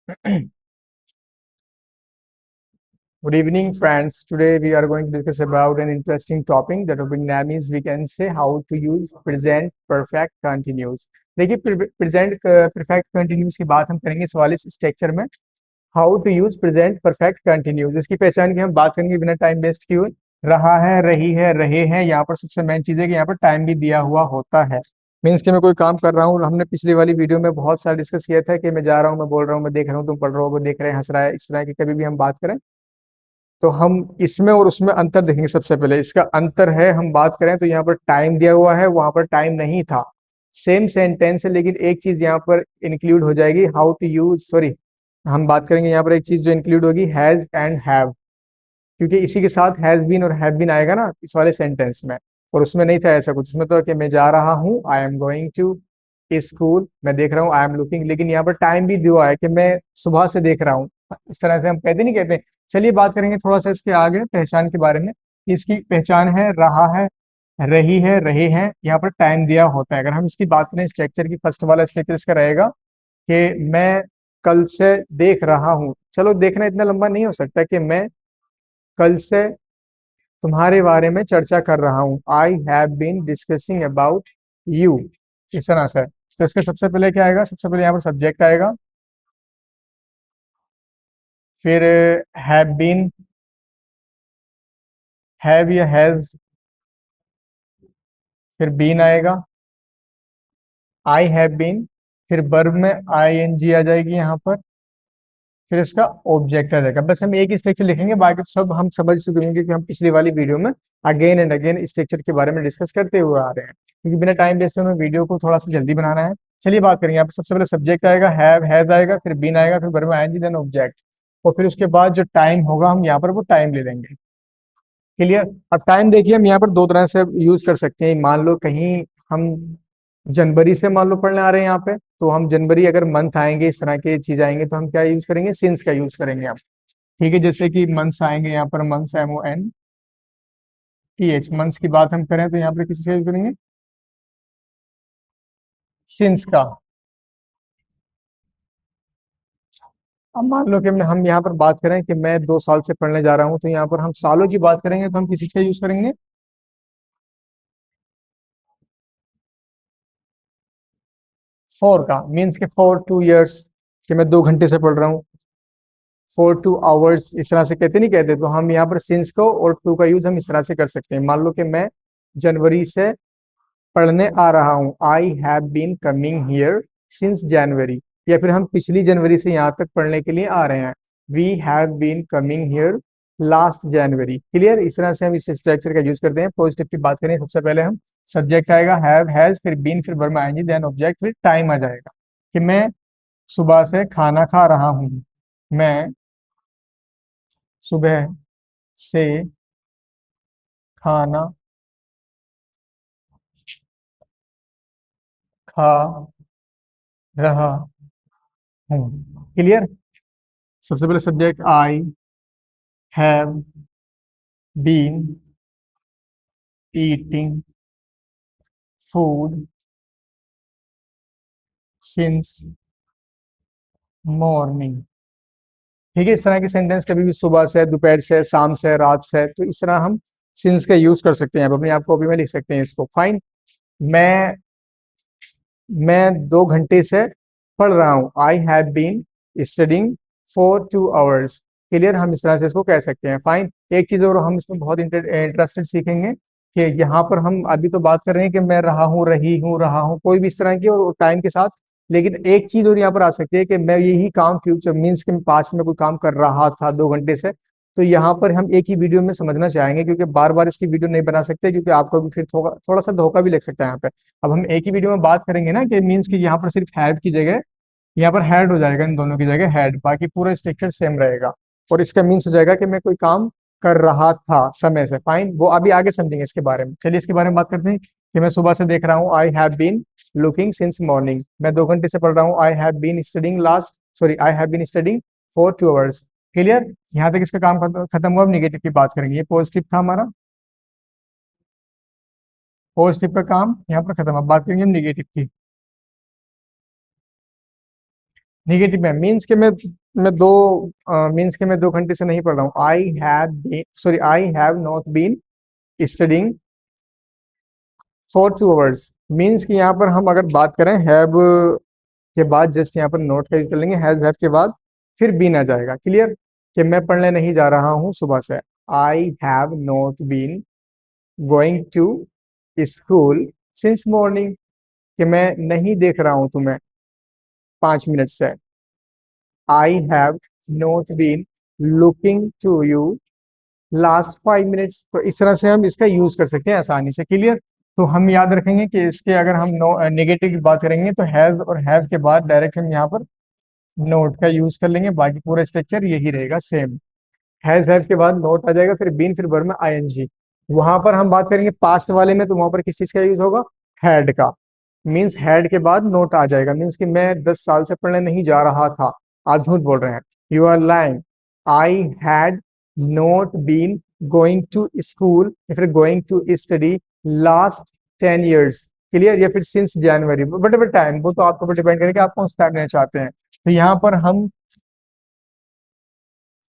Good evening, friends. Today we are going to discuss about an interesting topic. The topic name is we can say how to use present perfect continuous. देखिए present perfect continuous की बात हम करेंगे इस वाले structure में। How to use present perfect continuous, इसकी पहचान की हम बात करेंगे बिना टाइम वेस्ट किए। रहा है, रही है, रहे हैं, यहाँ पर सबसे मेन चीज है कि यहाँ पर टाइम भी दिया हुआ होता है। मीन्स कि मैं कोई काम कर रहा हूँ, हमने पिछली वाली वीडियो में बहुत सारा डिस्कस किया था कि मैं जा रहा हूँ, मैं बोल रहा हूँ, मैं देख रहा हूँ, तुम पढ़ रहे हो, वो देख रहे हैं, हंस रहा है। इस तरह की कभी भी हम बात करें तो हम इसमें और उसमें अंतर देखेंगे। सबसे पहले इसका अंतर है, हम बात करें तो यहाँ पर टाइम दिया हुआ है, वहां पर टाइम नहीं था। सेम सेंटेंस है लेकिन एक चीज यहाँ पर इंक्लूड हो जाएगी, हाउ टू यूज, सॉरी, हम बात करेंगे यहाँ पर एक चीज जो इंक्लूड होगी, हैज एंड हैव, क्योंकि इसी के साथ हैज बीन और हैव बीन आएगा ना इस वाले सेंटेंस में। और उसमें नहीं था ऐसा कुछ, उसमें तो कि मैं जा रहा हूँ, I am going to school, मैं देख रहा हूँ, आई एम लुकिंग, लेकिन यहाँ पर टाइम भी दिया है कि मैं सुबह से देख रहा हूँ। इस तरह से हम कहते नहीं कहते। चलिए बात करेंगे थोड़ा सा इसके आगे पहचान के बारे में। इसकी पहचान है, रहा है, रही है, रहे हैं, यहाँ पर टाइम दिया होता है। अगर हम इसकी बात करें स्ट्रक्चर की, फर्स्ट वाला स्ट्रक्चर इसका रहेगा कि मैं कल से देख रहा हूँ। चलो देखना इतना लंबा नहीं हो सकता कि मैं कल से तुम्हारे बारे में चर्चा कर रहा हूँ, I have been discussing about you. इस तरह से तो इसके सबसे पहले क्या आएगा, सबसे पहले यहाँ पर सब्जेक्ट आएगा, फिर हैव बीन, हैव या हैज, फिर बीन आएगा, आई हैव बीन, फिर वर्ब में आई एन जी आ जाएगी यहाँ पर, फिर इसका ऑब्जेक्ट आ जाएगा। बस हम एक ही स्ट्रक्चर लिखेंगे, बाकी तो सब हम समझ चुके होंगे कि हम पिछली वाली वीडियो में अगेन एंड अगेन स्ट्रक्चर के बारे में डिस्कस करते हुए आ रहे हैं, क्योंकि बिना टाइम वेस्ट में वीडियो को थोड़ा सा जल्दी बनाना है। चलिए बात करेंगे। यहाँ पर सबसे पहले सब्जेक्ट आएगा, हैव हैज आएगा, फिर बीन आएगा, फिर वर्ब में आएंगे, देन ऑब्जेक्ट। और फिर उसके बाद जो टाइम होगा हम यहाँ पर वो टाइम ले लेंगे। क्लियर। अब टाइम देखिए हम यहाँ पर दो तरह से यूज कर सकते हैं। मान लो कहीं हम जनवरी से मान लो पढ़ने आ रहे हैं यहाँ पे, तो हम जनवरी अगर मंथ आएंगे, इस तरह के चीज आएंगे, तो हम क्या यूज करेंगे, सिंस का यूज करेंगे आप। ठीक है, जैसे कि मंथ्स आएंगे यहाँ पर, मंथ्स MONTH, मंथ्स की बात हम करें तो यहाँ पर किसी से यूज करेंगे, सिंस का। अब मान लो कि हम यहाँ पर बात करें कि मैं 2 साल से पढ़ने जा रहा हूँ, तो यहाँ पर हम सालों की बात करेंगे तो हम किसी का यूज करेंगे, फोर का। मीन्स के फॉर 2 years, कि मैं 2 घंटे से पढ़ रहा हूँ, फॉर 2 hours, इस तरह से कहते नहीं कहते। तो हम यहाँ पर सिंस को और टू का यूज हम इस तरह से कर सकते हैं। मान लो कि मैं जनवरी से पढ़ने आ रहा हूँ, I have been coming here since January, या फिर हम पिछली जनवरी से यहाँ तक पढ़ने के लिए आ रहे हैं, we have been coming here last January. Clear. इस तरह से हम इस स्ट्रक्चर का यूज करते हैं। पॉजिटिव की बात करें, सबसे पहले हम सब्जेक्ट आएगा हैव हैज, फिर बीन, फिर वर्ब आएंगे, देन ऑब्जेक्ट, फिर टाइम आ जाएगा कि मैं सुबह से खाना खा रहा हूँ, मैं सुबह से खाना खा रहा हूँ। क्लियर। सबसे पहले subject I have been eating food since morning. ठीक है, इस तरह के सेंटेंस कभी भी सुबह से, दोपहर से, शाम से, रात से, तो इस तरह हम सिंस का यूज कर सकते हैं। आप अपनी आप कॉपी में लिख सकते हैं इसको। फाइन। मैं मैं 2 घंटे से पढ़ रहा हूँ, I have been studying for 2 hours। Clear. हम इस तरह से इसको कह सकते हैं। फाइन। एक चीज और हम इसमें बहुत इंटरेस्टेड सीखेंगे कि यहाँ पर हम अभी तो बात कर रहे हैं कि मैं रहा हूँ, रहा हूँ, कोई भी इस तरह की और टाइम के साथ। लेकिन एक चीज और यहाँ पर आ सकती है कि मैं यही काम फ्यूचर, मीन्स कि मैं पास्ट में कोई काम कर रहा था 2 घंटे से। तो यहाँ पर हम एक ही वीडियो में समझना चाहेंगे, क्योंकि बार बार इसकी वीडियो नहीं बना सकते, क्योंकि आपको भी फिर थोड़ा थोड़ा सा धोखा भी लग सकता है यहाँ पे। अब हम एक ही वीडियो में बात करेंगे ना कि मीन्स कि यहाँ पर सिर्फ हैव की जगह यहाँ पर हैड हो जाएगा, इन दोनों की जगह हैड, बाकी पूरा स्ट्रक्चर सेम रहेगा। और इसका मीन्स हो जाएगा कि मैं कोई काम कर रहा था समय से। फाइन, वो अभी आगे समझेंगे इसके बारे में। चलिए इसके बारे में बात करते हैं कि मैं सुबह से देख रहा हूँ, I have been looking since morning. मैं 2 घंटे से पढ़ रहा हूँ, I have been studying last, sorry, I have been studying for 2 hours। Clear. यहाँ तक इसका काम खत्म हुआ। अब निगेटिव की बात करेंगे। ये पॉजिटिव था हमारा, पॉजिटिव का काम यहाँ पर खत्म। अब बात करेंगे हम निगेटिव की। निगेटिव में मीन्स के मैं दो मीन्स के मैं 2 घंटे से नहीं पढ़ रहा हूँ। I have not been studying for 2 hours. Means कि यहाँ पर हम अगर बात करें हैव के बाद जस्ट यहाँ पर नोट का यूज कर लेंगे, हैज हैव के बाद फिर बीन आ जाएगा। क्लियर, कि मैं पढ़ने नहीं जा रहा हूँ सुबह से। I have not been going to school since morning, कि मैं नहीं देख रहा हूं तुम्हें 5 मिनट से। I have not been looking to you last 5 minutes. तो इस तरह से हम इसका यूज कर सकते हैं आसानी से। क्लियर, तो हम याद रखेंगे कि इसके अगर हम नेगेटिव की बात करेंगे तो हैज और हैव के बाद डायरेक्ट हम यहाँ पर नोट का यूज कर लेंगे, बाकी पूरा स्ट्रक्चर यही रहेगा सेम। हैज हैव के बाद नोट आ जाएगा, फिर बीन, फिर वर्ब में आईएनजी। वहां पर हम बात करेंगे पास्ट वाले में, तो वहां पर किस चीज का यूज होगा, हैड का। मीन्स हैड के बाद नोट आ जाएगा, मीन्स कि मैं 10 साल से पढ़ने नहीं जा रहा था, आप झूठ बोल रहे हैं, you are lying. I had not been going to school या फिर going to study last 10 years। Clear, या फिर सिंस जनवरी, बट टाइम वो तो आपके ऊपर डिपेंड करेगा आप कौन सा टाइम लेना चाहते हैं। तो यहाँ पर हम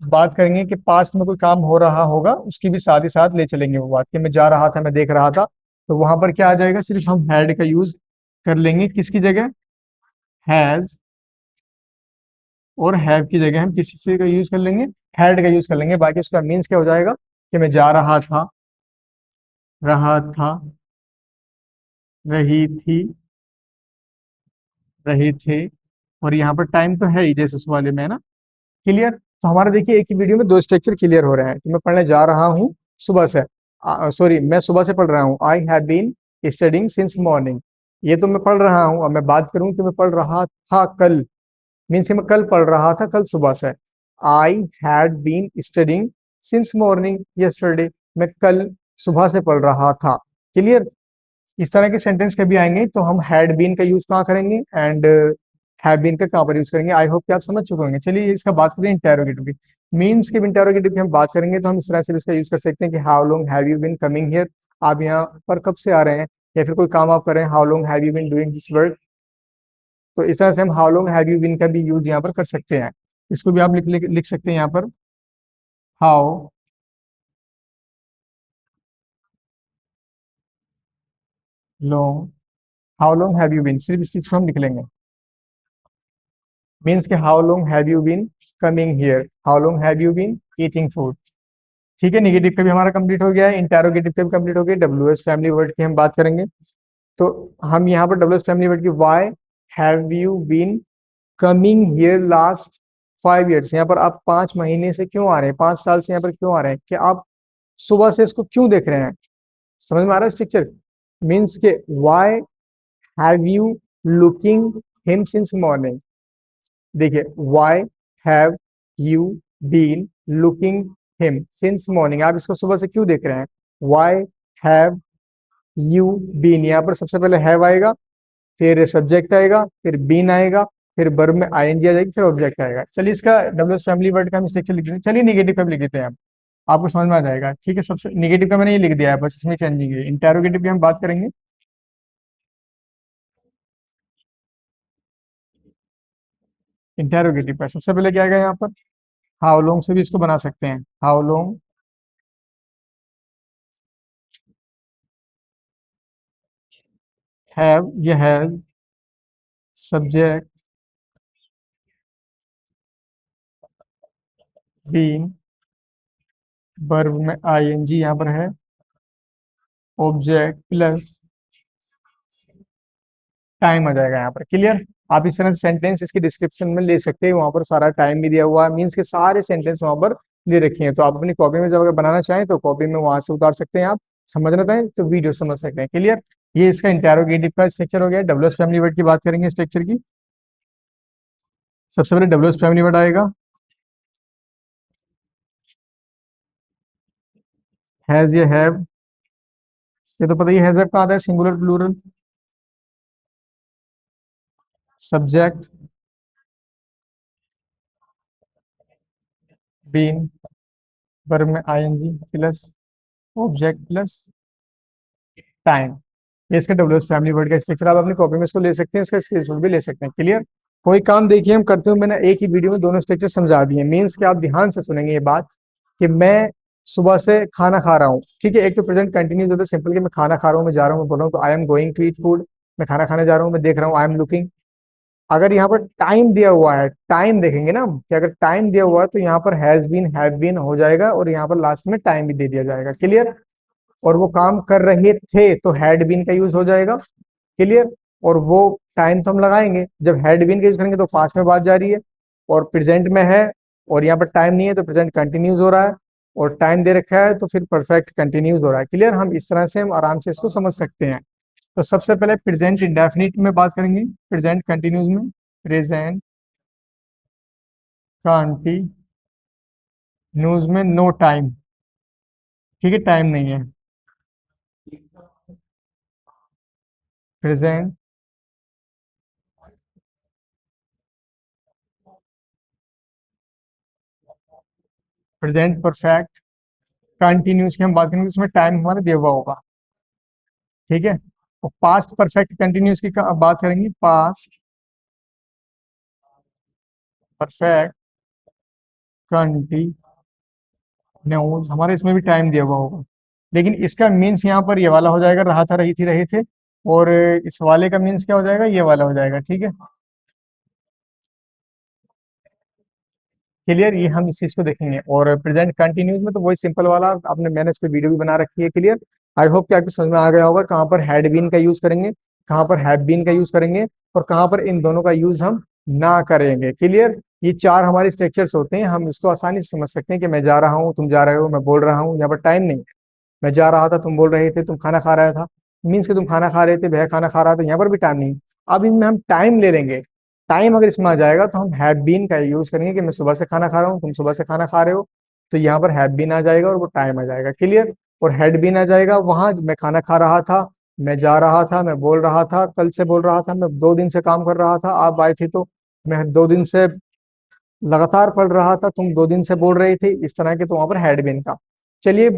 बात करेंगे कि पास्ट में कोई काम हो रहा होगा, उसकी भी साथ ही साथ ले चलेंगे वो बात, कि मैं जा रहा था, मैं देख रहा था। तो वहां पर क्या आ जाएगा, सिर्फ हम हैड का यूज कर लेंगे, किसकी जगह, हैज, और हैव की जगह हम किसी से का यूज कर लेंगे, हैड का यूज कर लेंगे। बाकी उसका मीन्स क्या हो जाएगा, कि मैं जा रहा था, रहा था, रही थी, रहे थे, और यहाँ पर टाइम तो है ही जैसे उस वाले में है ना। क्लियर, तो हमारा देखिए एक ही वीडियो में दो स्ट्रक्चर क्लियर हो रहे हैं कि मैं पढ़ने जा रहा हूँ सुबह से, सॉरी मैं सुबह से पढ़ रहा हूँ, I have been studying since morning. ये तो मैं पढ़ रहा हूँ। अब मैं बात करूँ कि मैं पढ़ रहा था कल, मीन्स मैं कल पढ़ रहा था, कल सुबह से। I had been studying since morning yesterday, मैं कल सुबह से पढ़ रहा था। क्लियर, इस तरह के सेंटेंस कभी आएंगे तो हम हैड बीन का यूज कहाँ करेंगे एंड हैव बीन का कहाँ पर यूज करेंगे। आई होप कि आप समझ चुके होंगे। चलिए इसका बात करते हैं इंटेरोगेटिव की। मीन्स के इंटेरोगेटिव की हम बात करेंगे तो हम इस तरह से भी इसका यूज कर सकते हैं कि how long have you been coming here, आप यहाँ पर कब से आ रहे हैं, या फिर कोई काम आप कर रहे हैं, how long have you been doing this work. तो इस तरह से हम how long have you been का भी यूज यहाँ पर कर सकते हैं। इसको भी आप लिख सकते हैं यहाँ पर, how long, how long have you been, सिर्फ इस चीज को हम लिख लेंगे। मीन्स के how long have you been coming here, how long have you been eating food. ठीक है, निगेटिव का भी हमारा कंप्लीट हो गया है, इंटेरोगेटिव का भी कंप्लीट हो गया। डब्ल्यू एस फैमिली वर्ड की हम बात करेंगे, तो हम यहाँ पर डब्ल्यू एस फैमिली वर्ड की why have you been coming here last 5 years, यहाँ पर आप 5 महीने से क्यों आ रहे हैं, 5 साल से यहाँ पर क्यों आ रहे हैं, कि आप सुबह से इसको क्यों देख रहे हैं। समझ में आ रहा है स्ट्रक्चर। मीन्स के why have you looking him since morning. देखिए, why have you been looking him since morning, आप इसको सुबह से क्यों देख रहे हैं। वाई हैव यू बीन, यहाँ पर सबसे पहले हैव आएगा, फिर सब्जेक्ट आएगा, फिर बीन आएगा, फिर वर्ब में आईएनजी आ जाएगी, फिर ऑब्जेक्ट आएगा। चलिए इसका डब्ल्यूएस फैमिली वर्ड का हम स्ट्रक्चर लिख देते हैं। चलिए निगेटिव का भी लिख देते हैं, आप आपको समझ में आ जाएगा। ठीक है, सबसे निगेटिव का मैंने ये लिख दिया है, बस इसमें चेंजिंग है। इंटेरोगेटिव की हम बात करेंगे। इंटेरोगेटिव का सबसे पहले क्या आएगा यहाँ पर, हाउ लॉन्ग से भी इसको बना सकते हैं, हाउ लॉन्ग हैव, ये हैव, सब्जेक्ट बीन, वर्ब में आईएनजी यहाँ पर है, ऑब्जेक्ट प्लस टाइम आ जाएगा यहाँ पर। क्लियर, आप इस तरह से सेंटेंस इसकी डिस्क्रिप्शन में ले सकते हैं, वहां पर सारा टाइम भी दिया हुआ है, मीन्स के सारे सेंटेंस वहां पर दे रखे हैं। तो आप अपनी कॉपी में जब अगर बनाना चाहें तो कॉपी में वहां से उतार सकते हैं, आप समझना चाहें तो वीडियो समझ सकते हैं। क्लियर, ये इसका इंटेरोगेटिव का स्ट्रक्चर हो गया। डब्ल्यूएस फैमिली वर्ड की बात करेंगे स्ट्रक्चर की। सबसे पहले डब्ल्यूएस फैमिली वर्ड आएगा, हैज या हैव, ये तो पता ही हैज कहाँ आता है, singular plural, subject been, verb में ING plus object plus time. ये इसका डब्ल्यूएस फैमिली वर्ड का स्ट्रक्चर, आप अपनी कॉपी में इसको ले सकते हैं, इसका स्क्रीनशॉट भी ले सकते हैं। क्लियर, कोई काम देखिए हम करते हुए मैंने एक ही वीडियो में दोनों स्ट्रक्चर समझा दिए। मीन्स कि आप ध्यान से सुनेंगे ये बात कि मैं सुबह से खाना खा रहा हूँ, ठीक है। एक तो प्रेजेंट कंटिन्यूस होता है सिंपल कि मैं खाना खा रहा हूँ, मैं जा रहा हूँ, मैं बोल रहा हूँ, तो I am going to eat food. मैं खाना खाने जा रहा हूँ, मैं देख रहा हूँ, आई एम लुकिंग। अगर यहाँ पर टाइम दिया हुआ है, टाइम देखेंगे ना हम कि अगर टाइम दिया हुआ है तो यहाँ पर हैज बीन, हैव बीन हो जाएगा और यहाँ पर लास्ट में टाइम भी दे दिया जाएगा। क्लियर। और वो काम कर रहे थे तो हैड बीन का यूज हो जाएगा। क्लियर। और वो टाइम तो हम लगाएंगे, जब हैड बीन का यूज करेंगे तो पास्ट में बात जा रही है, और प्रेजेंट में है और यहाँ पर टाइम नहीं है तो प्रेजेंट कंटिन्यूज हो रहा है, और टाइम दे रखा है तो फिर परफेक्ट कंटिन्यूज हो रहा है। क्लियर। हम इस तरह से हम आराम से इसको समझ सकते हैं। तो सबसे पहले प्रेजेंट इंडेफिनिट में बात करेंगे, प्रेजेंट कंटिन्यूज में प्रेजेंट कंटिन्यूज में नो टाइम, ठीक है, टाइम नहीं है। प्रेजेंट प्रेजेंट परफेक्ट कंटिन्यूस की हम बात करेंगे, उसमें टाइम हमारा दिया हुआ होगा, ठीक है। और पास्ट परफेक्ट कंटिन्यूस की बात करेंगे, पास्ट परफेक्ट कंटिन्यूस हमारे इसमें भी टाइम दिया हुआ होगा, लेकिन इसका मीन्स यहाँ पर ये वाला हो जाएगा, रहा था, रही थी, रहे थे। और इस वाले का मीन्स क्या हो जाएगा, ये वाला हो जाएगा, ठीक है। क्लियर। ये हम इस चीज को देखेंगे। और प्रेजेंट कंटिन्यूस में तो वही सिंपल वाला आपने, मैंने इस पे वीडियो भी बना रखी है। क्लियर। आई होप कि आपको समझ में आ गया होगा कहाँ पर हैड बीन का यूज करेंगे, कहाँ पर हैव बीन का यूज करेंगे, और कहाँ पर इन दोनों का यूज हम ना करेंगे। क्लियर। ये चार हमारे स्ट्रक्चर्स होते हैं, हम इसको आसानी से समझ सकते हैं कि मैं जा रहा हूँ, तुम जा रहे हो, मैं बोल रहा हूँ। यहाँ पर टाइम नहीं, मैं जा रहा था, तुम बोल रहे थे, तुम खाना खा रहा था, मीन्स कि तुम खाना खा रहे थे, वह खाना खा रहा था, यहाँ पर भी टाइम नहीं। अब इनमें हम टाइम ले लेंगे। टाइम अगर इसमें आ जाएगा तो हम हैव बीन का यूज करेंगे कि मैं सुबह से खाना खा रहा हूँ, तुम सुबह से खाना खा रहे हो, तो यहाँ पर हैव बीन आ जाएगा और वो टाइम आ जाएगा। क्लियर। और हैड बीन आ जाएगा वहां, मैं खाना खा रहा था, मैं जा रहा था, मैं बोल रहा था, कल से बोल रहा था, मैं 2 दिन से काम कर रहा था, आप आए थे तो मैं 2 दिन से लगातार पढ़ रहा था, तुम 2 दिन से बोल रहे थे, इस तरह के, तो वहां पर हैड बीन का। चलिए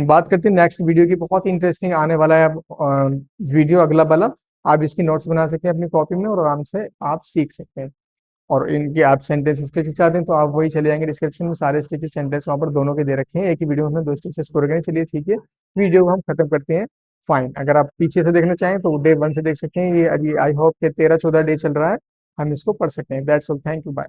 बात करते हैं नेक्स्ट वीडियो की, बहुत इंटरेस्टिंग आने वाला है अब वीडियो अगला वाला। आप इसकी नोट्स बना सकते हैं अपनी कॉपी में और आराम से आप सीख सकते हैं। और इनके आप सेंटेंस स्टिचेस चाहते हैं तो आप वही चले जाएंगे डिस्क्रिप्शन में, सारे स्टिचेस सेंटेंस वहां पर दोनों के दे रखे हैं, एक ही वीडियो में हमने 2 स्टिचेस पूरे करें। चलिए ठीक है, वीडियो को हम खत्म करते हैं। फाइन। अगर आप पीछे से देखना चाहें तो डे 1 से देख सकते हैं, ये अभी आई होप के 13-14 डे चल रहा है, हम इसको पढ़ सकते हैं। That's all, thank you, bye.